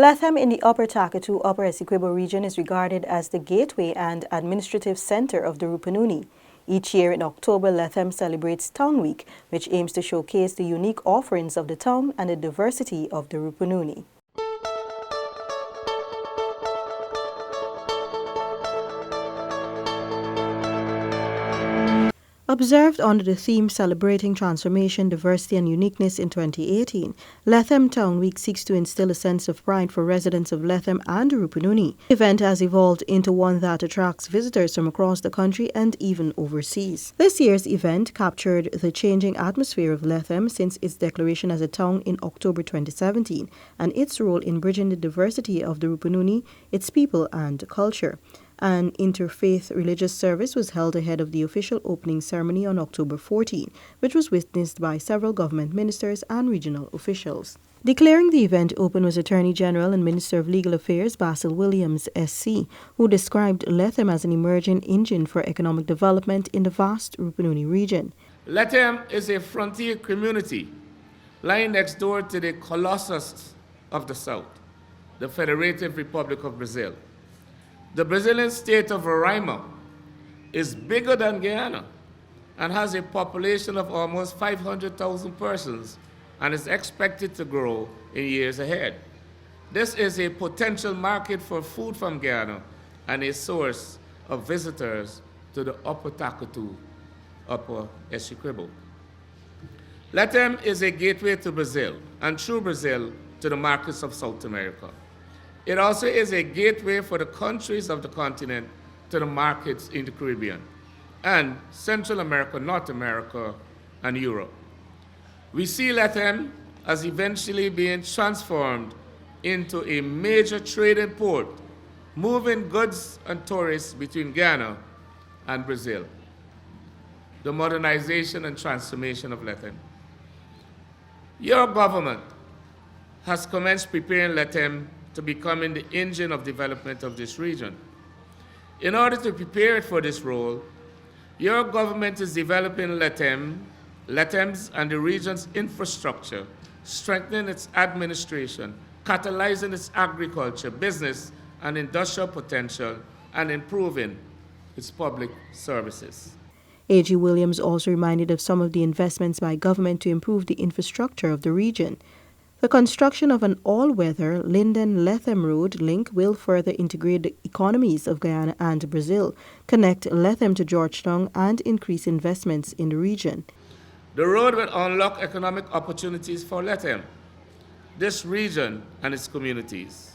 Lethem in the Upper Takatu, Upper Essequibo region is regarded as the gateway and administrative center of the Rupununi. Each year in October, Lethem celebrates Town Week, which aims to showcase the unique offerings of the town and the diversity of the Rupununi. Observed under the theme Celebrating Transformation, Diversity and Uniqueness in 2018, Lethem Town Week seeks to instill a sense of pride for residents of Lethem and Rupununi. The event has evolved into one that attracts visitors from across the country and even overseas. This year's event captured the changing atmosphere of Lethem since its declaration as a town in October 2017 and its role in bridging the diversity of the Rupununi, its people and culture. An interfaith religious service was held ahead of the official opening ceremony on October 14, which was witnessed by several government ministers and regional officials. Declaring the event open was Attorney General and Minister of Legal Affairs Basil Williams, SC, who described Lethem as an emerging engine for economic development in the vast Rupununi region. Lethem is a frontier community lying next door to the Colossus of the South, the Federative Republic of Brazil. The Brazilian state of Roraima is bigger than Guyana and has a population of almost 500,000 persons and is expected to grow in years ahead. This is a potential market for food from Guyana and a source of visitors to the Upper Takatu, Upper Essequibo. Lethem is a gateway to Brazil and through Brazil to the markets of South America. It also is a gateway for the countries of the continent to the markets in the Caribbean and Central America, North America, and Europe. We see Lethem as eventually being transformed into a major trading port, moving goods and tourists between Ghana and Brazil. The modernization and transformation of Lethem. Your government has commenced preparing Lethem to becoming the engine of development of this region. In order to prepare it for this role, your government is developing Lethem's and the region's infrastructure, strengthening its administration, catalyzing its agriculture, business, and industrial potential, and improving its public services. A.G. Williams also reminded of some of the investments by government to improve the infrastructure of the region. The construction of an all-weather Linden-Lethem road link will further integrate the economies of Guyana and Brazil, connect Lethem to Georgetown, and increase investments in the region. The road will unlock economic opportunities for Lethem, this region and its communities.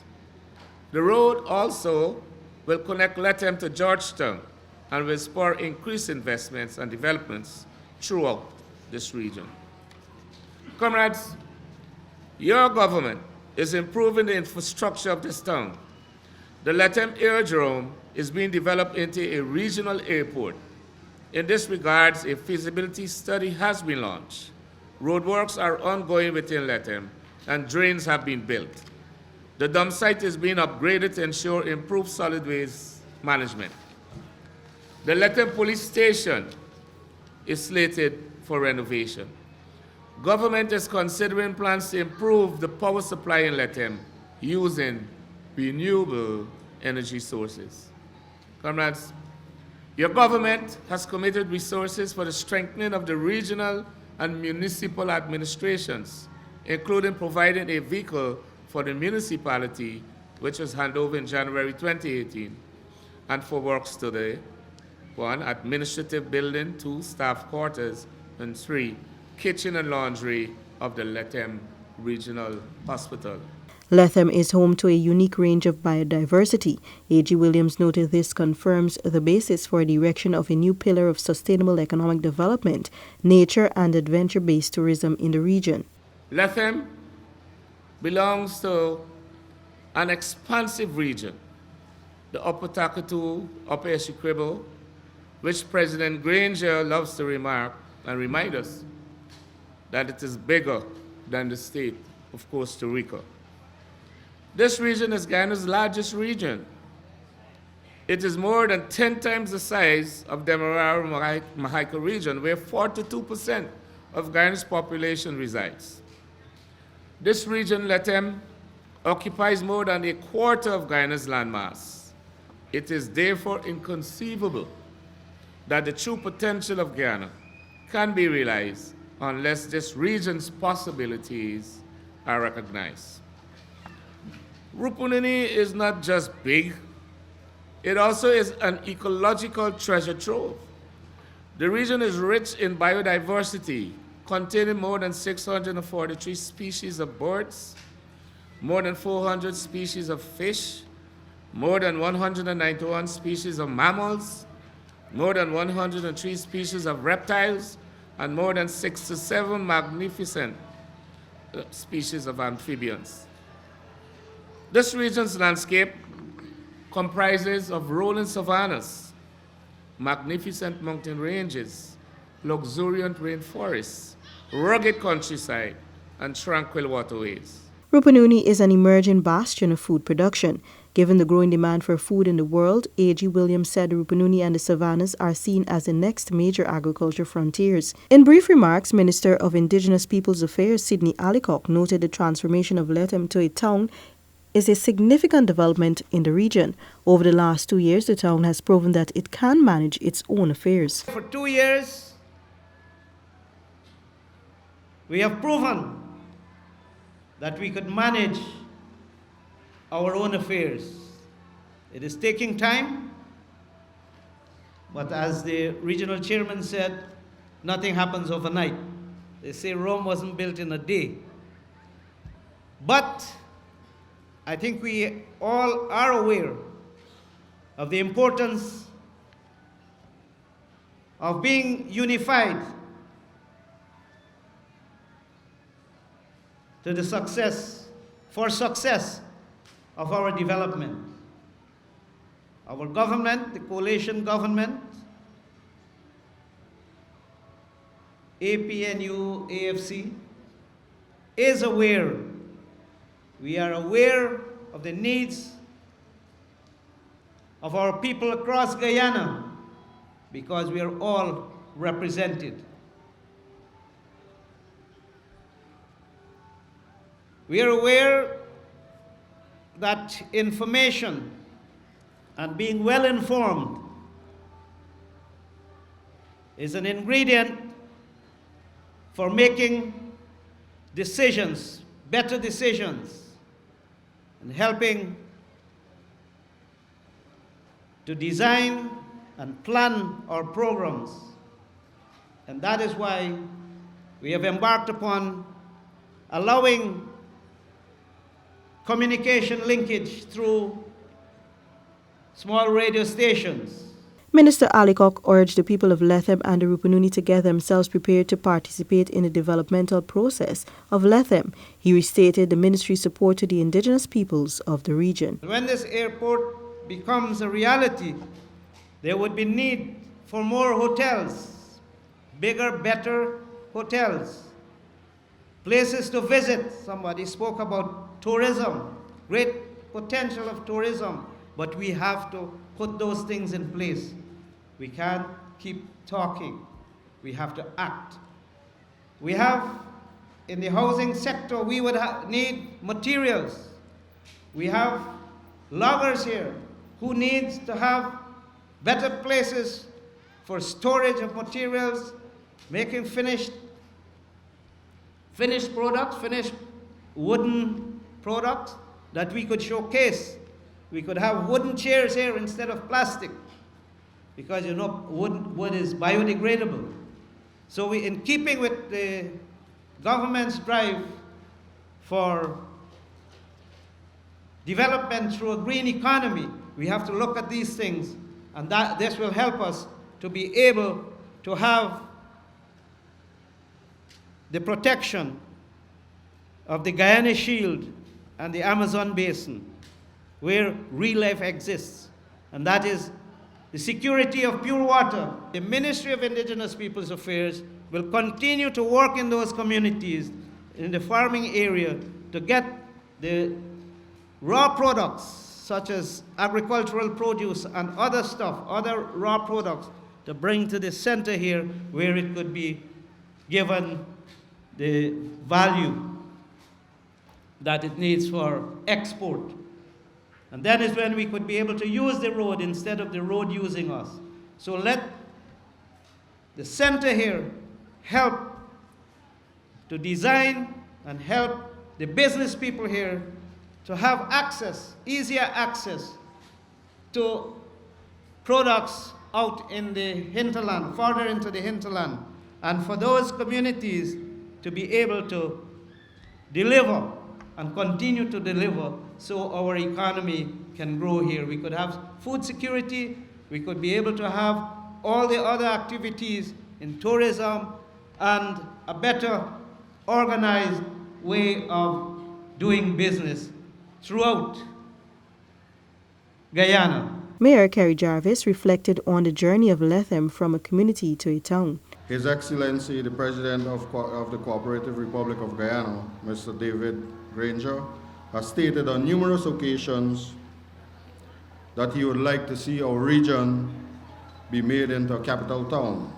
The road also will connect Lethem to Georgetown and will spur increased investments and developments throughout this region. Comrades, your government is improving the infrastructure of this town. The Lethem Aerodrome is being developed into a regional airport. In this regard, a feasibility study has been launched. Roadworks are ongoing within Lethem, and drains have been built. The dump site is being upgraded to ensure improved solid waste management. The Lethem Police Station is slated for renovation. Government is considering plans to improve the power supply in Lethem using renewable energy sources. Comrades, your government has committed resources for the strengthening of the regional and municipal administrations, including providing a vehicle for the municipality, which was handed over in January 2018, and for works today: 1, administrative building; 2, staff quarters; and 3, kitchen and laundry of the Lethem Regional Hospital. Lethem is home to a unique range of biodiversity. A.G. Williams noted this confirms the basis for the erection of a new pillar of sustainable economic development, nature and adventure-based tourism in the region. Lethem belongs to an expansive region, the Upper Takatu, Upper Essequibo, which President Granger loves to remark and remind us that it is bigger than the state of Costa Rica. This region is Guyana's largest region. It is more than 10 times the size of the Demerara-Mahaica region, where 42% of Guyana's population resides. This region, Lethem, occupies more than a quarter of Guyana's landmass. It is therefore inconceivable that the true potential of Guyana can be realized unless this region's possibilities are recognized. Rupununi is not just big, it also is an ecological treasure trove. The region is rich in biodiversity, containing more than 643 species of birds, more than 400 species of fish, more than 191 species of mammals, more than 103 species of reptiles, and more than 67 magnificent species of amphibians. This region's landscape comprises of rolling savannas, magnificent mountain ranges, luxuriant rainforests, rugged countryside, and tranquil waterways. Rupununi is an emerging bastion of food production. Given the growing demand for food in the world, A.G. Williams said Rupununi and the savannas are seen as the next major agriculture frontiers. In brief remarks, Minister of Indigenous Peoples Affairs Sidney Allicock noted the transformation of Lethem to a town is a significant development in the region. Over the last 2 years, the town has proven that it can manage its own affairs. For 2 years, we have proven that we could manage our own affairs. It is taking time, but as the regional chairman said, nothing happens overnight. They say Rome wasn't built in a day. But I think we all are aware of the importance of being unified to the success of our development. Our government, the coalition government, APNU, AFC, is aware. We are aware of the needs of our people across Guyana because we are all represented. We are aware that information and being well informed is an ingredient for making decisions, better decisions, and helping to design and plan our programs. And that is why we have embarked upon allowing communication linkage through small radio stations. Minister Allicock urged the people of Lethem and the Rupununi to get themselves prepared to participate in the developmental process of Lethem. He restated the ministry's support to the indigenous peoples of the region. When this airport becomes a reality, there would be need for more hotels, bigger, better hotels, places to visit. Somebody spoke about tourism, great potential of tourism, but we have to put those things in place. We can't keep talking. We have to act. We have, in the housing sector, we would need materials. We have loggers here who needs to have better places for storage of materials, making finished products, finished wooden products that we could showcase. We could have wooden chairs here instead of plastic, because you know wood is biodegradable. So we, in keeping with the government's drive for development through a green economy, we have to look at these things, and that this will help us to be able to have the protection of the Guyana Shield and the Amazon Basin, where real life exists, and that is the security of pure water. The Ministry of Indigenous Peoples Affairs will continue to work in those communities, in the farming area, to get the raw products, such as agricultural produce and other stuff, other raw products, to bring to the center here, where it could be given the value that it needs for export. And that is when we could be able to use the road instead of the road using us. So let the center here help to design and help the business people here to have access, easier access to products out in the hinterland, further into the hinterland, and for those communities to be able to deliver and continue to deliver so our economy can grow here. We could have food security, we could be able to have all the other activities in tourism and a better organized way of doing business throughout Guyana. Mayor Kerry Jarvis reflected on the journey of Lethem from a community to a town. His Excellency, the President of the Cooperative Republic of Guyana, Mr. David Granger, has stated on numerous occasions that he would like to see our region be made into a capital town,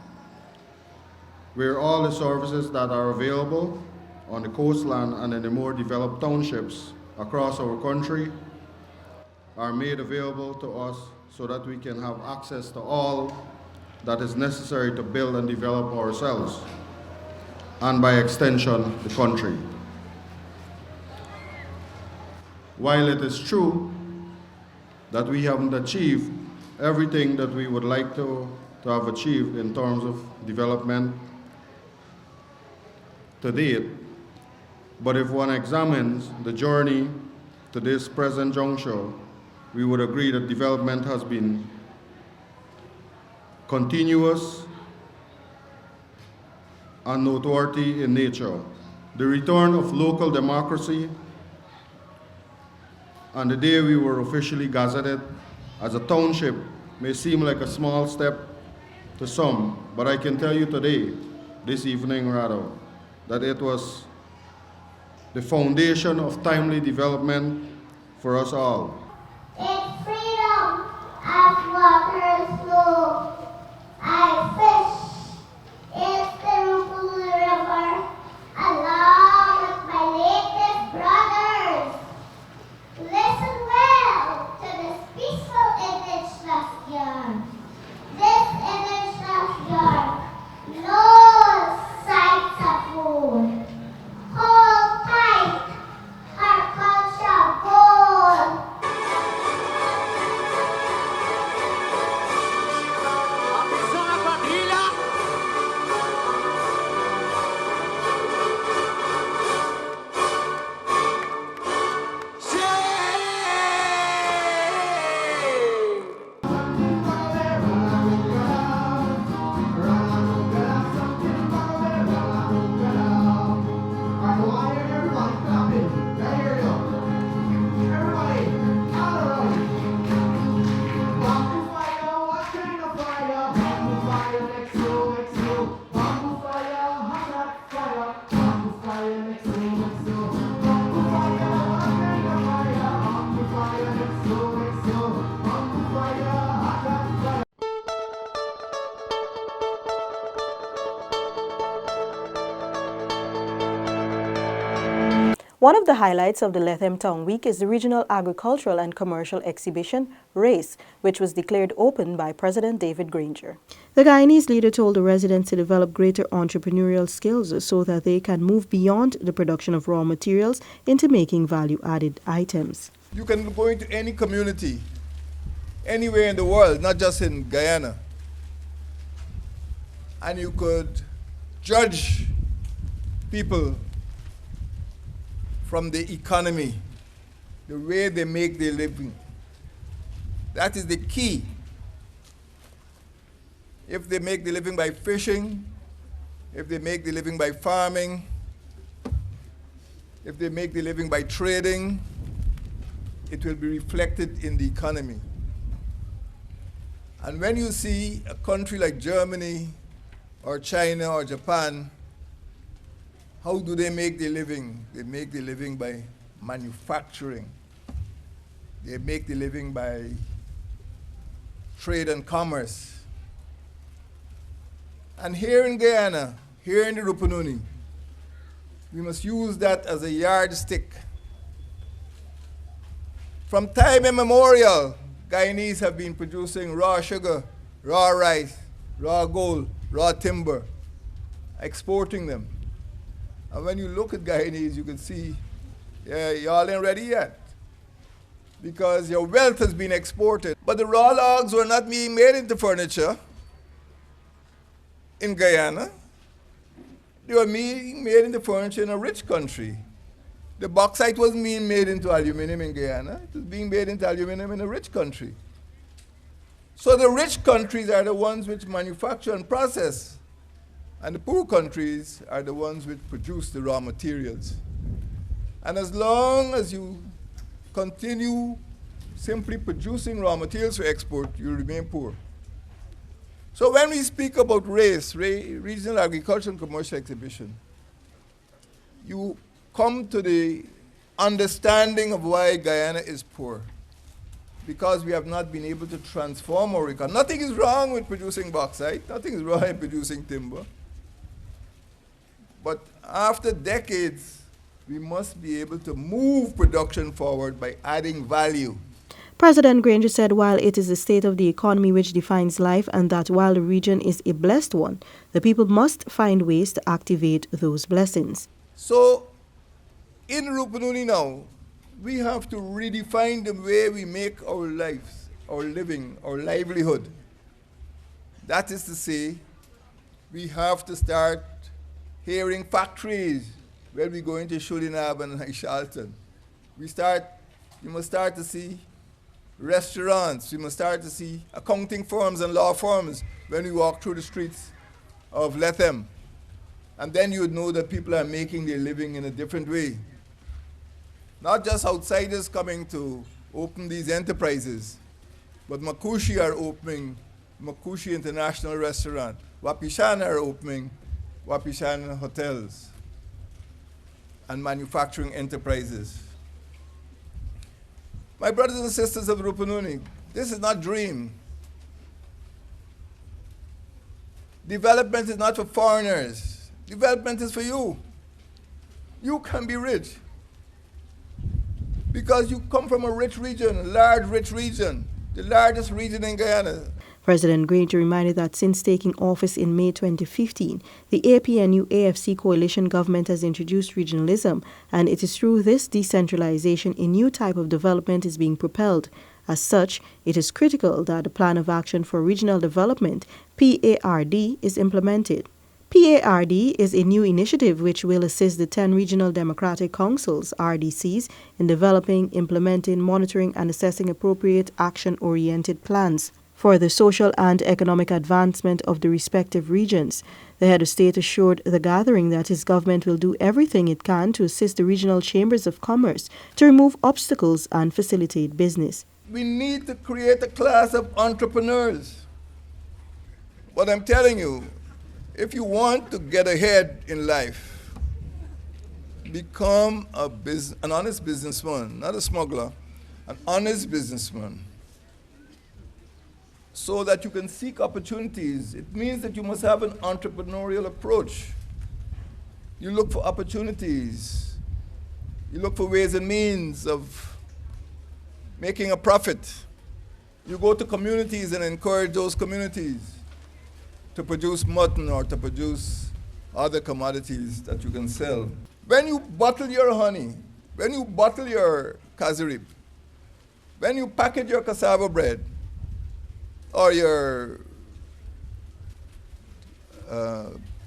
where all the services that are available on the coastland and in the more developed townships across our country are made available to us so that we can have access to all that is necessary to build and develop ourselves, and by extension, the country. While it is true that we haven't achieved everything that we would like to have achieved in terms of development to date, but if one examines the journey to this present juncture, we would agree that development has been continuous and noteworthy in nature. The return of local democracy and the day we were officially gazetted as a township may seem like a small step to some, but I can tell you today, this evening rather, that it was the foundation of timely development for us all. It's freedom as water flow. I fish. It's the Rupulu River along with my native brothers. Listen well to this peaceful image last year. This image last year. No sights of food. Hold tight. Our culture gold. One of the highlights of the Lethem Town Week is the Regional Agricultural and Commercial Exhibition, RACE, which was declared open by President David Granger. The Guyanese leader told the residents to develop greater entrepreneurial skills so that they can move beyond the production of raw materials into making value-added items. You can go into any community, anywhere in the world, not just in Guyana, and you could judge people from the economy, the way they make their living. That is the key. If they make the living by fishing, if they make the living by farming, if they make the living by trading, it will be reflected in the economy. And when you see a country like Germany or China or Japan, how do they make their living? They make their living by manufacturing. They make the living by trade and commerce. And here in Guyana, here in the Rupununi, we must use that as a yardstick From time immemorial, Guyanese have been producing raw sugar, raw rice, raw gold, raw timber, exporting them. And when you look at Guyanese, you can see, yeah, y'all ain't ready yet, because your wealth has been exported. But the raw logs were not being made into furniture in Guyana. They were being made into furniture in a rich country. The bauxite wasn't being made into aluminum in Guyana. It was being made into aluminum in a rich country. So the rich countries are the ones which manufacture and process, and the poor countries are the ones which produce the raw materials. And as long as you continue simply producing raw materials for export, you remain poor. So when we speak about race, regional agriculture and commercial exhibition, you come to the understanding of why Guyana is poor. Because we have not been able to transform our economy. Nothing is wrong with producing bauxite. Nothing is wrong with producing timber. But after decades, we must be able to move production forward by adding value. President Granger said while it is the state of the economy which defines life and that while the region is a blessed one, the people must find ways to activate those blessings. So, in Rupununi now, we have to redefine the way we make our lives, our living, our livelihood. That is to say, we have to start hearing factories when we go into Shulinab and Charlton. We must start to see restaurants. We must start to see accounting firms and law firms when we walk through the streets of Lethem. And then you would know that people are making their living in a different way. Not just outsiders coming to open these enterprises, but Makushi are opening Makushi International Restaurant. Wapishana are opening Wapishana hotels and manufacturing enterprises. My brothers and sisters of Rupununi, this is not dream. Development is not for foreigners. Development is for you. You can be rich because you come from a rich region, a large rich region, the largest region in Guyana. President Granger reminded that since taking office in May 2015, the APNU-AFC coalition government has introduced regionalism, and it is through this decentralization a new type of development is being propelled. As such, it is critical that the Plan of Action for Regional Development, PARD, is implemented. PARD is a new initiative which will assist the 10 Regional Democratic Councils, RDCs, in developing, implementing, monitoring, and assessing appropriate action-oriented plans for the social and economic advancement of the respective regions. The head of state assured the gathering that his government will do everything it can to assist the regional chambers of commerce to remove obstacles and facilitate business. We need to create a class of entrepreneurs. But I'm telling you, if you want to get ahead in life, become an honest businessman, not a smuggler, an honest businessman, so that you can seek opportunities. It means that you must have an entrepreneurial approach. You look for opportunities. You look for ways and means of making a profit. You go to communities and encourage those communities to produce mutton or to produce other commodities that you can sell. When you bottle your honey, when you bottle your kazirip, when you package your cassava bread, or your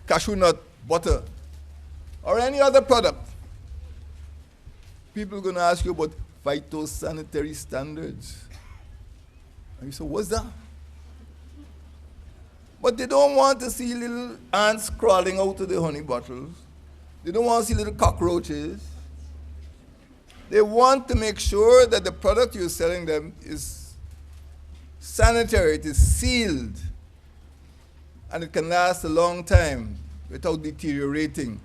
cashew nut butter, or any other product, people are going to ask you about phytosanitary standards. And you say, what's that? But they don't want to see little ants crawling out of the honey bottles. They don't want to see little cockroaches. They want to make sure that the product you're selling them is sanitary, it is sealed, and it can last a long time without deteriorating.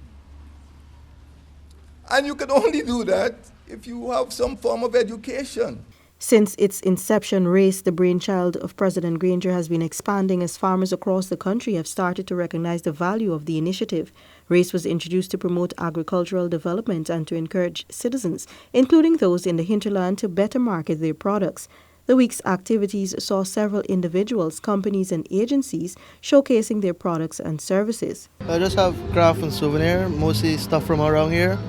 And you can only do that if you have some form of education. Since its inception, RACE, the brainchild of President Granger, has been expanding as farmers across the country have started to recognize the value of the initiative. RACE was introduced to promote agricultural development and to encourage citizens, including those in the hinterland, to better market their products. The week's activities saw several individuals, companies and agencies showcasing their products and services. I just have craft and souvenir, mostly stuff from around here.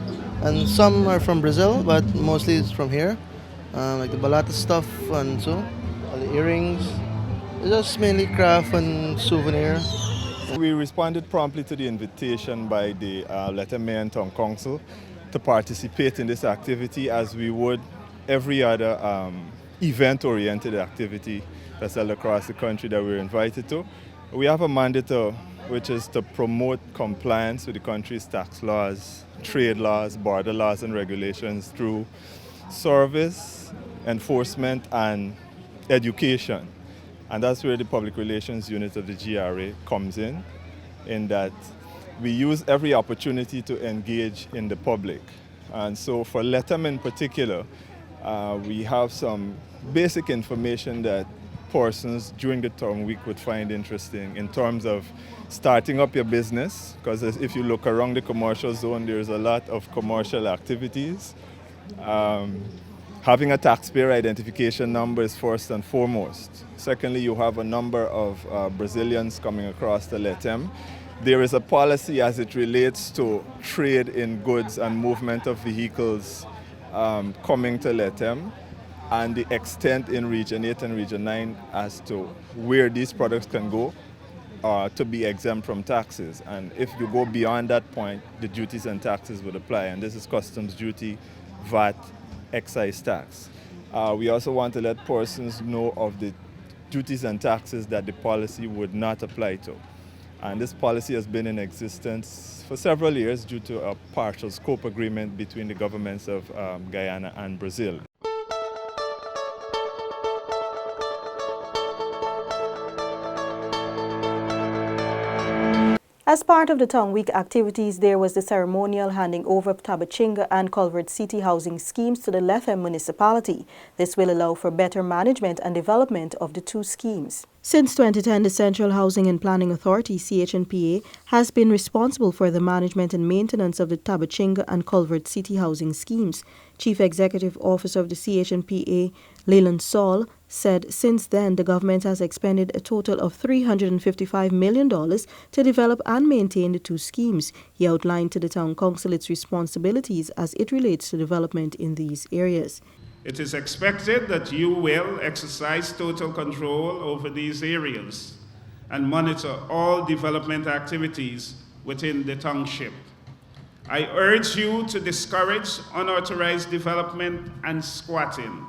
And some are from Brazil, but mostly it's from here. Like the balata stuff and so, all the earrings. It's just mainly craft and souvenir. We responded promptly to the invitation by the Lethem Mayor and Town Council to participate in this activity as we would every other event-oriented activity that's held across the country that we're invited to. We have a mandate which is to promote compliance with the country's tax laws, trade laws, border laws and regulations through service, enforcement and education. And that's where the public relations unit of the GRA comes in that we use every opportunity to engage in the public. And so for Lethem in particular, we have some basic information that persons during the town week would find interesting in terms of starting up your business, because if you look around the commercial zone, there's a lot of commercial activities. Having a taxpayer identification number is first and foremost. Secondly, you have a number of Brazilians coming across the Lethem. There is a policy as it relates to trade in goods and movement of vehicles coming to Lethem, and the extent in Region 8 and Region 9 as to where these products can go to be exempt from taxes. And if you go beyond that point, the duties and taxes would apply. And this is customs duty, VAT, excise tax. We also want to let persons know of the duties and taxes that the policy would not apply to. And this policy has been in existence for several years due to a partial scope agreement between the governments of Guyana and Brazil. As part of the Town Week activities, there was the ceremonial handing over of Tabachinga and Culvert City housing schemes to the Lethem municipality. This will allow for better management and development of the two schemes. Since 2010, the Central Housing and Planning Authority, CHNPA, has been responsible for the management and maintenance of the Tabachinga and Culvert City housing schemes. Chief Executive Officer of the CHNPA, Leland Saul, said since then the government has expended a total of $355 million to develop and maintain the two schemes. He outlined to the Town Council its responsibilities as it relates to development in these areas. It is expected that you will exercise total control over these areas and monitor all development activities within the township. I urge you to discourage unauthorized development and squatting.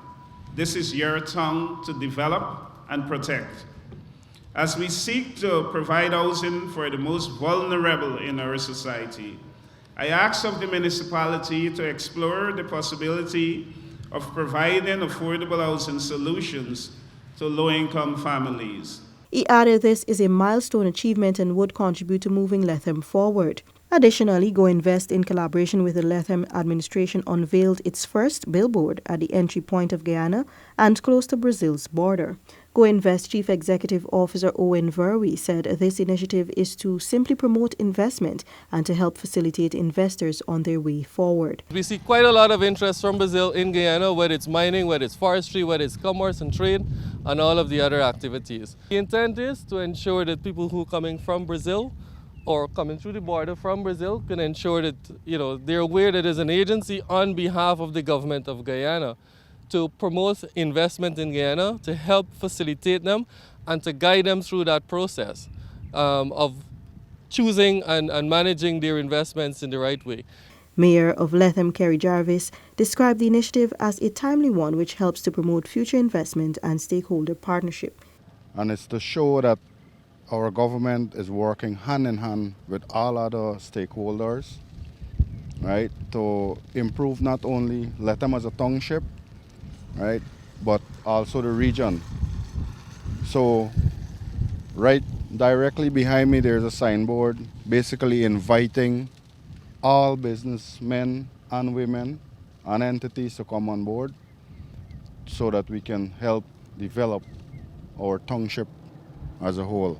This is your town to develop and protect. As we seek to provide housing for the most vulnerable in our society, I ask of the municipality to explore the possibility of providing affordable housing solutions to low-income families. He added this is a milestone achievement and would contribute to moving Lethem forward. Additionally, Go Invest, in collaboration with the Lethem administration, unveiled its first billboard at the entry point of Guyana and close to Brazil's border. Go Invest Chief Executive Officer Owen Verwey said this initiative is to simply promote investment and to help facilitate investors on their way forward. We see quite a lot of interest from Brazil in Guyana, whether it's mining, whether it's forestry, whether it's commerce and trade, and all of the other activities. The intent is to ensure that people who are coming from Brazil or coming through the border from Brazil can ensure that they're aware that there's an agency on behalf of the government of Guyana to promote investment in Guyana, to help facilitate them and to guide them through that process of choosing and managing their investments in the right way. Mayor of Lethem, Kerry Jarvis, described the initiative as a timely one which helps to promote future investment and stakeholder partnership. And it's to show that our government is working hand in hand with all other stakeholders, right, to improve not only Lethem as a township, right, but also the region. So right directly behind me there's a signboard basically inviting all businessmen and women and entities to come on board so that we can help develop our township as a whole.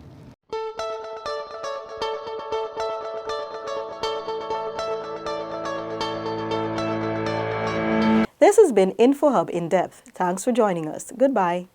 This has been InfoHub In Depth. Thanks for joining us. Goodbye.